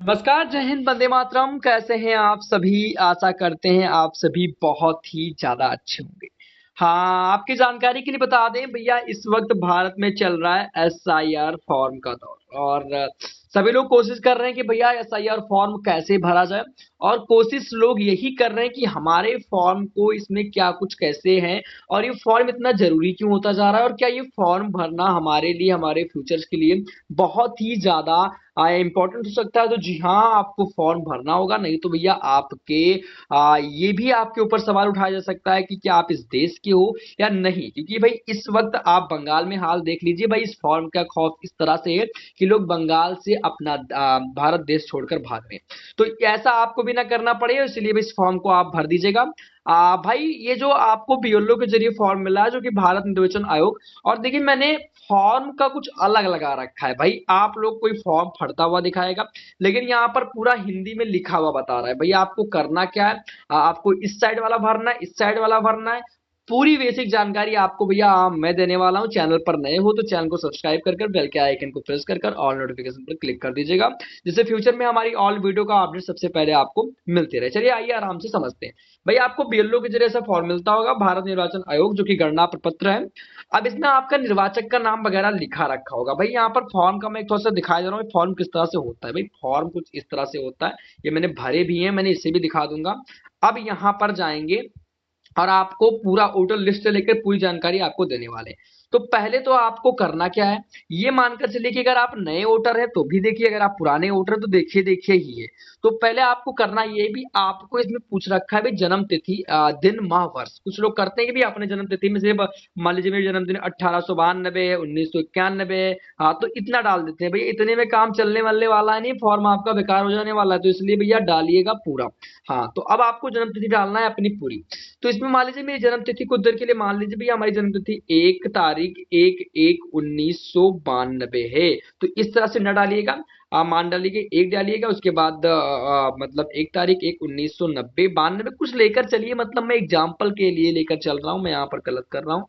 नमस्कार, जय हिंद, वंदे मातरम। कैसे हैं आप सभी? आशा करते हैं आप सभी बहुत ही ज़्यादा अच्छे होंगे। हाँ, आपकी जानकारी के लिए बता दें भैया, इस वक़्त भारत में चल रहा है एसआईआर फॉर्म का दौर और सभी लोग कोशिश कर रहे हैं कि भैया एसआईआर फॉर्म कैसे भरा जाए और कोशिश लोग यही कर रहे हैं कि हमारे फॉर्म को इसमें क्या कुछ कैसे है और ये फॉर्म इतना ज़रूरी क्यों होता जा रहा है और क्या ये फॉर्म भरना हमारे लिए, हमारे फ्यूचर्स के लिए बहुत ही ज़्यादा इम्पोर्टेंट हो सकता है। तो जी हाँ, आपको फॉर्म भरना होगा, नहीं तो भैया आपके ये भी आपके ऊपर सवाल उठाया जा सकता है कि क्या आप इस देश के हो या नहीं, क्योंकि भाई इस वक्त आप बंगाल में हाल देख लीजिए भाई, इस फॉर्म का खौफ इस तरह से है कि लोग बंगाल से अपना भारत देश छोड़कर भाग रहे हैं। तो ऐसा आपको भी ना करना पड़े, इसलिए इस फॉर्म को आप भर दीजिएगा। भाई ये जो आपको बीएलओ के जरिए फॉर्म मिला है जो कि भारत निर्वाचन आयोग, और देखिए मैंने फॉर्म का कुछ अलग लगा रखा है भाई, आप लोग कोई फॉर्म फटता हुआ दिखाएगा लेकिन यहाँ पर पूरा हिंदी में लिखा हुआ बता रहा है भैया आपको करना क्या है। आपको इस साइड वाला भरना है, इस साइड वाला भरना है। पूरी बेसिक जानकारी आपको भैया मैं देने वाला हूँ। चैनल पर नए हो तो चैनल को सब्सक्राइब कर बेल के आइकन को प्रेस कर ऑल नोटिफिकेशन पर क्लिक कर दीजिएगा, जिससे फ्यूचर में हमारी ऑल वीडियो का अपडेट सबसे पहले आपको मिलते रहे। चलिए आइए आराम से समझते हैं। भाई आपको बीएलओ के जरिए ऐसा फॉर्म मिलता होगा, भारत निर्वाचन आयोग जो कि गणना प्रपत्र है। अब इसमें आपका निर्वाचक का नाम वगैरह लिखा रखा होगा। भाई यहाँ पर फॉर्म का मैं एक थोड़ा सा दिखाया जा रहा हूँ फॉर्म किस तरह से होता है। भाई फॉर्म कुछ इस तरह से होता है, ये मैंने भरे भी हैं, मैंने इसे भी दिखा दूंगा। अब यहाँ पर जाएंगे और आपको पूरा वोटर लिस्ट से लेकर पूरी जानकारी आपको देने वाले हैं। तो पहले तो आपको करना क्या है, ये मानकर चलिए कि अगर आप नए वोटर हैं तो भी देखिए, अगर आप पुराने वोटर हैं तो देखिए देखिए ही है। तो पहले आपको करना ये भी, आपको इसमें पूछ रखा है भाई जन्म तिथि, दिन माह वर्ष। कुछ लोग करते हैं कि भी अपने जन्म तिथि में से मान लीजिए मेरी जन्मदिन 1892 है, 1991 है, हाँ तो इतना डाल देते हैं। भैया इतने में काम चलने वाले वाला है नहीं, फॉर्म आपका बेकार हो जाने वाला है, तो इसलिए भैया डालिएगा पूरा। हाँ तो अब आपको जन्म तिथि डालना है अपनी पूरी। तो इसमें मान लीजिए मेरी जन्म तिथि कुछ देर के लिए मान लीजिए भैया हमारी जन्म तिथि 1 तारीख 1/1/1992 है। तो इस तरह से न डालिएगा, मान डालिए 1 डालिएगा, उसके बाद मतलब 1 तारीख 1/1990 92 कुछ लेकर चलिए, मतलब मैं एग्जाम्पल के लिए लेकर चल रहा हूँ, मैं यहाँ पर गलत कर रहा हूँ।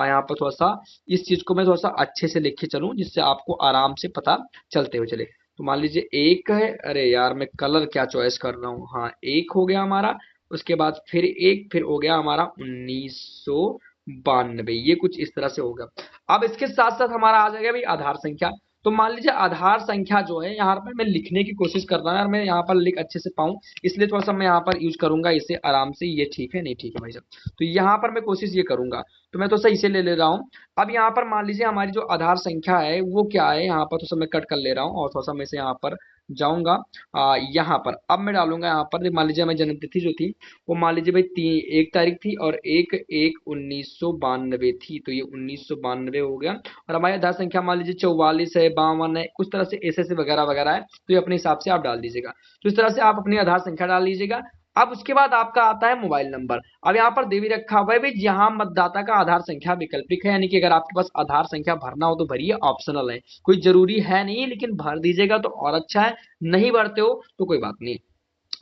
यहाँ पर थोड़ा सा इस चीज को मैं थोड़ा सा अच्छे से लिख के चलूं जिससे आपको आराम से पता चलते हुए चले। तो मान लीजिए एक है, अरे यार मैं कलर क्या चॉइस कर रहा हूँ, हाँ एक हो गया हमारा। उसके बाद फिर एक, फिर हो गया हमारा 1992, ये कुछ इस तरह से होगा। अब इसके साथ साथ हमारा आ जाएगा भाई आधार संख्या। तो मान लीजिए आधार संख्या जो है यहाँ पर मैं लिखने की कोशिश कर रहा हूँ यार, मैं यहाँ पर लिख अच्छे से पाऊँ, इसलिए थोड़ा सा मैं यहाँ पर यूज करूंगा इसे आराम से। ये ठीक है नहीं ठीक है भाई साहब, तो यहाँ पर मैं कोशिश ये करूंगा, तो मैं तो सही इसे ले ले रहा हूँ। अब यहाँ पर मान लीजिए हमारी जो आधार संख्या है वो क्या है, यहाँ पर थोड़ा सा मैं कट कर ले रहा हूँ और थोड़ा सा मैं इसे यहाँ पर जाऊंगा। यहाँ पर अब मैं डालूंगा, यहाँ पर मान लीजिए हमारी जन्म तिथि जो थी वो मान लीजिए भाई 1 तारीख थी और 1/1/1992 थी, तो ये 1992 हो गया। और हमारी आधार संख्या मान लीजिए 44 है, 52 है, कुछ तरह से ऐसे ऐसे वगैरह वगैरह है, तो ये अपने हिसाब से आप डाल दीजिएगा। तो इस तरह से आप अपनी आधार संख्या डाल लीजिएगा। अब उसके बाद आपका आता है मोबाइल नंबर। अब यहाँ पर दे भी रखा हुआ है भाई, यहाँ मतदाता का आधार संख्या वैकल्पिक है, यानी कि अगर आपके पास आधार संख्या भरना हो तो भरिए, ऑप्शनल है, कोई जरूरी है नहीं, लेकिन भर दीजिएगा तो और अच्छा है। नहीं भरते हो तो कोई बात नहीं।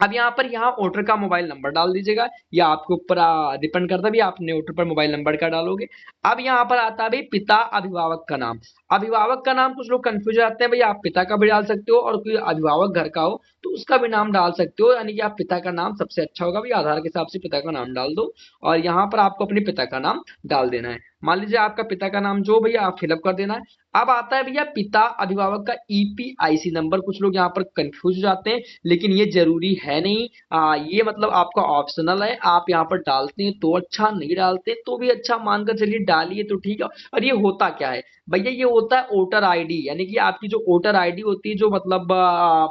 अब यहाँ पर यहाँ वोटर का मोबाइल नंबर डाल दीजिएगा, या आपके ऊपर डिपेंड करता है भी आपने वोटर पर मोबाइल नंबर का डालोगे। अब यहाँ पर आता है भाई पिता अभिभावक का नाम। अभिभावक का नाम कुछ लोग कंफ्यूज हो जाते हैं, भैया आप पिता का भी डाल सकते हो और कोई अभिभावक घर का हो तो उसका भी नाम डाल सकते हो, यानी कि आप पिता का नाम सबसे अच्छा होगा भैया, आधार के हिसाब से पिता का नाम डाल दो और यहाँ पर आपको अपने पिता का नाम डाल देना है। मान लीजिए आपका पिता का नाम जो भैया आप फिलअप कर देना है। अब आता है भैया पिता अभिभावक का ईपीआईसी नंबर। कुछ लोग यहाँ पर कंफ्यूज हो जाते हैं, लेकिन ये जरूरी है नहीं। ये मतलब आपका ऑप्शनल है, आप यहाँ पर डालते हैं तो अच्छा, नहीं डालते तो भी अच्छा, मानकर चलिए डालिए तो ठीक है। और ये होता क्या है भैया, ये होता है वोटर आईडी, यानी कि आपकी जो वोटर आईडी होती है जो मतलब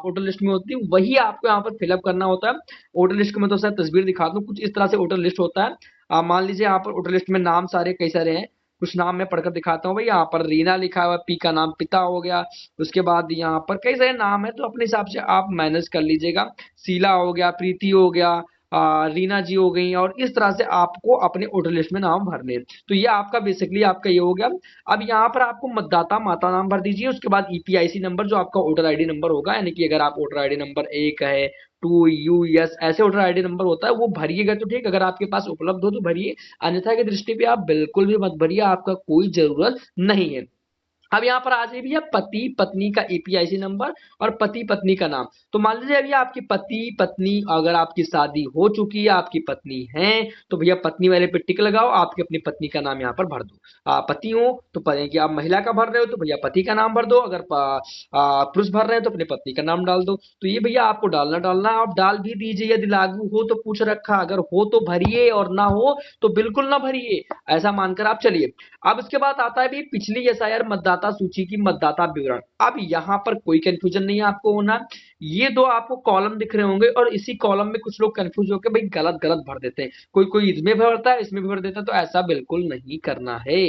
वोटर लिस्ट में होती है वही आपको यहाँ पर फिलअप करना होता है। वोटर लिस्ट को मैं तो सर तस्वीर दिखा दूं, कुछ इस तरह से वोटर लिस्ट होता है। मान लीजिए यहाँ पर वोटर लिस्ट में नाम सारे कई सारे हैं, कुछ नाम मैं पढ़कर दिखाता हूँ भाई। यहाँ पर रीना लिखा हुआ है, पी का नाम पिता हो गया। उसके बाद यहाँ पर कई सारे नाम है, तो अपने हिसाब से आप मैनेज कर लीजिएगा। शीला हो गया, प्रीति हो गया, रीना जी हो गई, और इस तरह से आपको अपने वोटर लिस्ट में नाम भरने हैं। तो ये आपका बेसिकली आपका ये हो गया। अब यहाँ पर आपको मतदाता माता नाम भर दीजिए, उसके बाद ईपीआईसी नंबर जो आपका वोटर आईडी नंबर होगा, यानी कि अगर आप वोटर आईडी नंबर 1 है, 2 US ऐसे वोटर आईडी नंबर होता है वो भरिएगा तो ठीक, अगर आपके पास उपलब्ध हो तो भरिए, अन्यथा की दृष्टि पे आप बिल्कुल भी मत भरिए, आपका कोई जरूरत नहीं है। अब यहाँ पर आ जाइए भैया पति पत्नी का ईपीआईसी नंबर और पति पत्नी का नाम। तो मान लीजिए अभी आपकी पति पत्नी, अगर आपकी शादी हो चुकी है, आपकी पत्नी है, तो भैया पत्नी वाले पे टिक लगाओ, आपकी अपनी पत्नी का नाम यहाँ पर भर दो। पति हो तो कि आप महिला का भर रहे हो तो भैया पति का नाम भर दो, अगर पुरुष भर रहे हैं तो अपने पत्नी का नाम डाल दो। तो ये भैया आपको डालना आप डाल भी दीजिए, यदि लागू हो तो पूछ रखा, अगर हो तो भरिए और ना हो तो बिल्कुल ना भरिए, ऐसा मानकर आप चलिए। अब इसके बाद आता है भी पिछली एसआईआर मतदाता सूची की मतदाता विवरण। अब यहाँ पर कोई कंफ्यूजन नहीं है आपको होना, ये दो आपको कॉलम दिख रहे होंगे और इसी कॉलम में कुछ लोग कंफ्यूज होकर भाई गलत गलत भर देते हैं, कोई कोई इसमें भरता है इसमें भी भर देता है, तो ऐसा बिल्कुल नहीं करना है।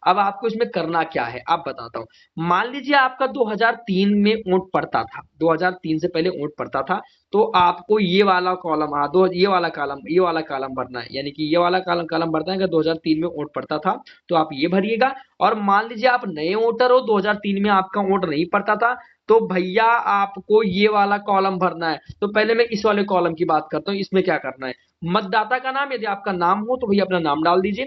अब आपको इसमें करना क्या है आप बताता हूँ। मान लीजिए आपका 2003 में वोट पड़ता था, 2003 से पहले वोट पड़ता था, तो आपको ये वाला कॉलम, हाँ दो ये वाला कॉलम भरना है, यानी कि ये वाला कॉलम कॉलम भरना है। अगर 2003 में वोट पड़ता था तो आप ये भरिएगा। और मान लीजिए आप नए वोटर हो, 2003 में आपका वोट नहीं पड़ता था, तो भैया आपको ये वाला कॉलम भरना है। तो पहले मैं इस वाले कॉलम की बात करता हूँ, इसमें क्या करना है। मतदाता का नाम, यदि आपका नाम हो तो भैया अपना नाम डाल दीजिए।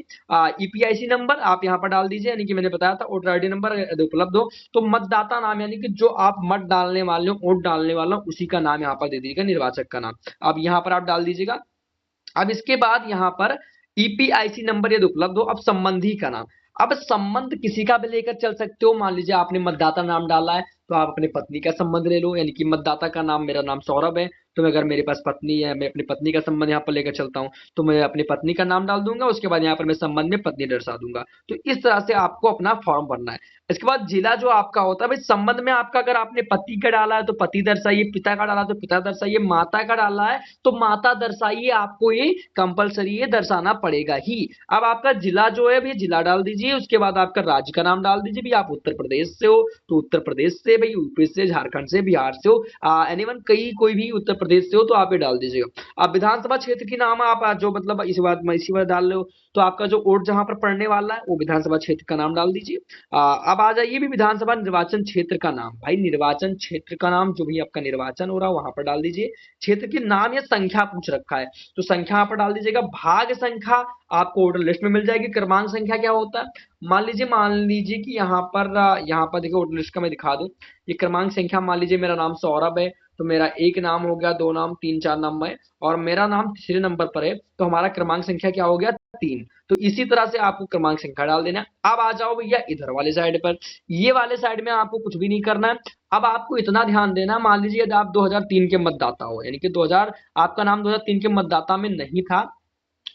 ईपीआईसी नंबर आप यहाँ पर डाल दीजिए, यानी कि मैंने बताया था वोटर आईडी नंबर यदि उपलब्ध हो तो मतदाता नाम, यानी कि जो आप मत डालने वाले हो, वोट डालने वाला हो, उसी का नाम यहाँ पर दे दीजिएगा, निर्वाचक का नाम अब यहाँ पर आप डाल दीजिएगा। अब इसके बाद यहाँ पर ईपीआईसी नंबर यदि उपलब्ध हो, अब संबंधी का नाम। अब संबंध किसी का भी लेकर चल सकते हो, मान लीजिए आपने मतदाता नाम डाला है तो आप अपने पत्नी का संबंध ले लो, यानी कि मतदाता का नाम, मेरा नाम सौरभ है, तो अगर मेरे पास पत्नी है, मैं अपनी पत्नी का संबंध यहाँ पर लेकर चलता हूँ, तो मैं अपनी पत्नी का नाम डाल दूंगा, उसके बाद यहाँ पर मैं संबंध में पत्नी दर्शा दूंगा। तो इस तरह से आपको अपना फॉर्म भरना है। इसके बाद जिला जो आपका होता है भाई, संबंध में आपका अगर आपने पति का डाला है तो पति दर्शाइए, पिता का डाला तो पिता दर्शाइए, माता का डाला है तो माता दर्शाइए, आपको ये कंपलसरी ये दर्शाना पड़ेगा ही। अब आपका जिला जो है भैया जिला डाल दीजिए, उसके बाद आपका राज्य का नाम डाल दीजिए, भैया आप उत्तर प्रदेश से हो तो उत्तर प्रदेश से, भाई यूपी से, झारखंड से, बिहार से हो, एनीवन कई कोई भी उत्तर प्रदेश से हो तो आप ये डाल दीजिएगा। अब विधानसभा क्षेत्र की नाम आप जो मतलब इसी बार डाल रहे हो, तो आपका जो वोट जहां पर पड़ने वाला है वो विधानसभा क्षेत्र का नाम डाल दीजिए। अब आ जाइए भी विधानसभा निर्वाचन क्षेत्र का नाम, भाई निर्वाचन क्षेत्र का नाम जो भी आपका निर्वाचन हो रहा है वहां पर डाल दीजिए। क्षेत्र के नाम या संख्या पूछ रखा है तो संख्या यहाँ पर डाल दीजिएगा। भाग संख्या आपको वोटर लिस्ट में मिल जाएगी। क्रमांक संख्या क्या होता है, मान लीजिए कि यहाँ पर देखिए वोटर लिस्ट का मैं दिखा दूं, ये क्रमांक संख्या, मान लीजिए मेरा नाम सौरभ है तो मेरा एक नाम हो गया, दो नाम, तीन, चार नाम है, और मेरा नाम तीसरे नंबर पर है तो हमारा क्रमांक संख्या क्या हो गया, 3। तो इसी तरह से आपको क्रमांक संख्या डाल देना है। अब आ जाओ भैया इधर वाले साइड पर, ये वाले साइड में आपको कुछ भी नहीं करना है। अब आपको इतना ध्यान देना, मान लीजिए यदि आप 2003 के मतदाता हो, यानी कि 2000 आपका नाम 2003 के मतदाता में नहीं था,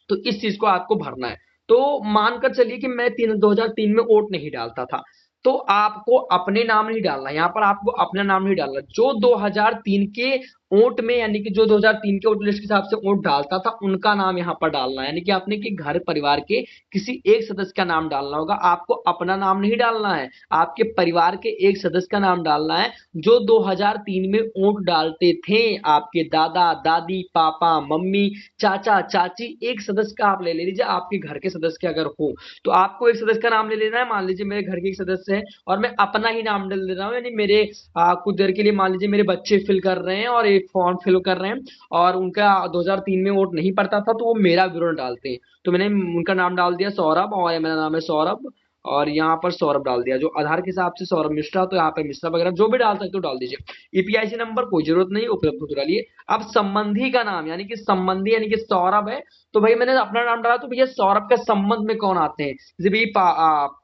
तो इस चीज को आपको भरना है। तो मानकर चलिए कि मैं 2003 में वोट नहीं डालता था, तो आपको अपने नाम नहीं डालना, यहाँ पर आपको अपना नाम नहीं डालना, जो 2003 के वोट में, यानी कि जो 2003 के वोट लिस्ट के हिसाब से वोट डालता था उनका नाम यहाँ पर डालना है, यानी कि आपने कि घर परिवार के किसी एक सदस्य का नाम डालना होगा, आपको अपना नाम नहीं डालना है, आपके परिवार के एक सदस्य का नाम डालना है जो 2003 में वोट डालते थे। आपके दादा दादी, पापा मम्मी, चाचा चाची, एक सदस्य का आप ले लीजिए, आपके घर के सदस्य के अगर हो तो आपको एक सदस्य का नाम ले लेना है। मान लीजिए मेरे घर के एक सदस्य है और मैं अपना ही नाम डाल दे रहा हूँ, यानी मेरे कुछ देर के लिए मान लीजिए मेरे बच्चे फिल कर रहे हैं और एक फॉर्म फिल कर रहे हैं और उनका 2003 में वोट नहीं पड़ता था तो वो मेरा विवरण डालते हैं, तो मैंने उनका नाम डाल दिया सौरभ, और मेरा नाम है सौरभ, और यहाँ पर सौरभ डाल दिया। जो आधार के हिसाब से सौरभ मिश्रा, तो यहाँ पे मिश्रा वगैरह जो भी डाल सकते हो डाल दीजिए। ईपीआईसी नंबर कोई जरूरत नहीं, उपलब्ध हो तो डालिए। अब संबंधी का नाम, यानी कि संबंधी, यानी कि सौरभ है तो भाई मैंने अपना नाम डाला, तो भैया सौरभ के संबंध में कौन आते हैं, जैसे भाई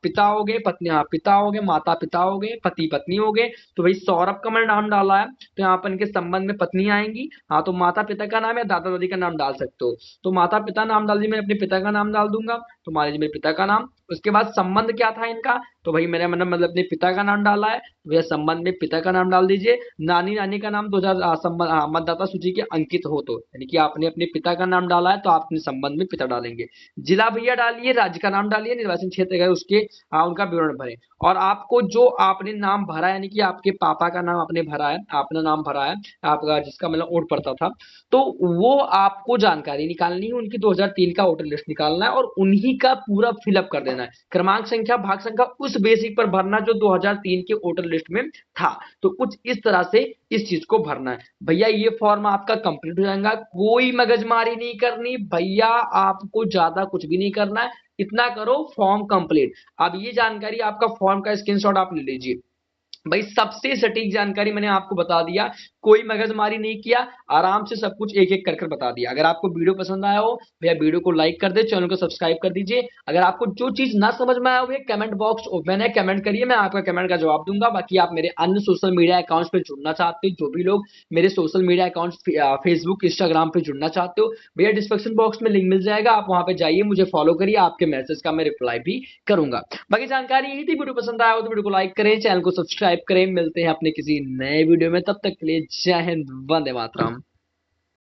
पिता हो गए, पत्नी, पिता हो गए, माता पिता हो गए, पति पत्नी हो गए, तो भाई सौरभ का मैंने नाम डाला है तो यहाँ पर इनके संबंध में पत्नी आएंगी। हाँ, तो माता पिता का नाम या दादा दादी का नाम डाल सकते हो, तो माता पिता नाम डाल दिए, मैं अपने पिता का नाम डाल दूंगा, तो मान लीजिए मेरे पिता का नाम। उसके बाद संबंध क्या था इनका, तो भाई मैंने मतलब अपने पिता का नाम डाला है तो भैया संबंध में पिता का नाम डाल दीजिए। नानी नानी का नाम 2000 मतदाता सूची के अंकित हो तो, यानी कि आपने अपने पिता का नाम डाला है तो आप अपने संबंध में पिता डालेंगे। जिला भैया डालिए, राज्य का नाम डालिए, निर्वाचन क्षेत्र है उसके उनका विवरण भरें। और आपको जो आपने नाम भरा है, यानी कि आपके पापा का नाम आपने भरा है, अपना नाम भरा है, आपका जिसका मतलब वोट पड़ता था, तो वो आपको जानकारी निकालनी है, उनकी 2003 का वोटर लिस्ट निकालना है और उन्हीं का पूरा फिलअप कर देना है। क्रमांक संख्या भाग संख्या उस बेसिक पर भरना जो 2003 के वोटर लिस्ट में था, तो कुछ इस तरह से इस चीज को भरना है भैया। ये फॉर्म आपका कंप्लीट हो जाएगा, कोई मगजमारी नहीं करनी भैया, आपको ज्यादा कुछ भी नहीं करना है, इतना करो, फॉर्म कंप्लीट। अब ये जानकारी आपका फॉर्म का स्क्रीनशॉट आप ले लीजिए। भाई सबसे सटीक जानकारी मैंने आपको बता दिया, कोई मगजमारी नहीं किया, आराम से सब कुछ एक एक कर कर बता दिया। अगर आपको वीडियो पसंद आया हो भैया वीडियो को लाइक कर दे, चैनल को सब्सक्राइब कर दीजिए। अगर आपको जो चीज ना समझ में आया हो भैया कमेंट बॉक्स ओपन है, कमेंट करिए, मैं आपका कमेंट का जवाब दूंगा। बाकी आप मेरे अन्य सोशल मीडिया अकाउंट्स पे जुड़ना चाहते हो, जो भी लोग मेरे social media accounts Facebook Instagram पे जुड़ना चाहते हो भैया डिस्क्रिप्शन बॉक्स में लिंक मिल जाएगा, आप वहां पे जाइए, मुझे फॉलो करिए, आपके मैसेज का मैं रिप्लाई भी करूंगा। बाकी जानकारी यही थी, वीडियो पसंद आया हो तो वीडियो को लाइक करें, चैनल को सब्सक्राइब करें। मिलते हैं अपने किसी नए वीडियो में, तब तक के लिए जय हिंद, वंदे मातरम।